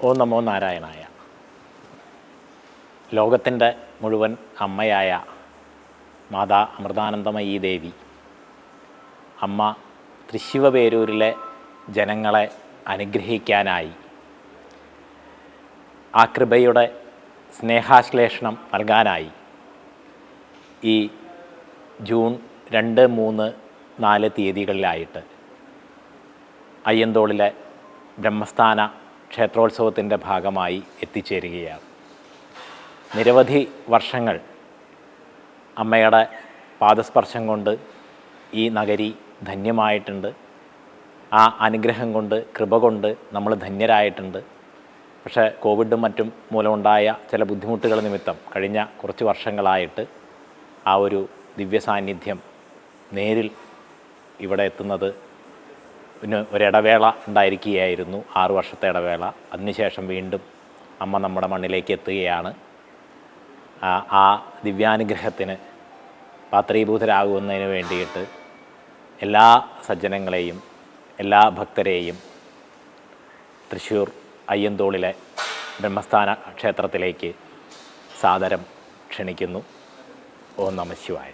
ഓം നമോ നാരായണായ. ലോകത്തിൻ്റെ മുഴുവൻ അമ്മയായ മാതാ അമൃതാനന്ദമയീ ദേവി അമ്മ തൃശ്ശിവപേരൂരിലെ ജനങ്ങളെ അനുഗ്രഹിക്കാനായി ആ കൃപയുടെ സ്നേഹാശ്ലേഷണം നൽകാനായി ഈ ജൂൺ 2, 3, 4 തീയതികളിലായിട്ട് അയ്യന്തോളിലെ ബ്രഹ്മസ്ഥാന ക്ഷേത്രോത്സവത്തിൻ്റെ ഭാഗമായി എത്തിച്ചേരുകയാണ്. നിരവധി വർഷങ്ങൾ അമ്മയുടെ പാദസ്പർശം കൊണ്ട് ഈ നഗരി ധന്യമായിട്ടുണ്ട്. ആ അനുഗ്രഹം കൊണ്ട്, കൃപ കൊണ്ട് നമ്മൾ ധന്യരായിട്ടുണ്ട്. പക്ഷേ കോവിഡും മറ്റും മൂലമുണ്ടായ ചില ബുദ്ധിമുട്ടുകൾ നിമിത്തം കഴിഞ്ഞ കുറച്ച് വർഷങ്ങളായിട്ട് ആ ഒരു ദിവ്യ സാന്നിധ്യം നേരിൽ ഇവിടെ എത്തുന്നത് ഒരിടവേള ഉണ്ടായിരിക്കുകയായിരുന്നു, 6 വർഷത്തെ ഇടവേള. അതിനുശേഷം വീണ്ടും അമ്മ നമ്മുടെ മണ്ണിലേക്ക് എത്തുകയാണ്. ആ ദിവ്യാനുഗ്രഹത്തിന് പാത്രീഭൂതരാകുന്നതിന് വേണ്ടിയിട്ട് എല്ലാ സജ്ജനങ്ങളെയും എല്ലാ ഭക്തരെയും തൃശ്ശൂർ അയ്യന്തോളിലെ ബ്രഹ്മസ്ഥാന ക്ഷേത്രത്തിലേക്ക് സാദരം ക്ഷണിക്കുന്നു. ഓം നമഃ ശിവായ.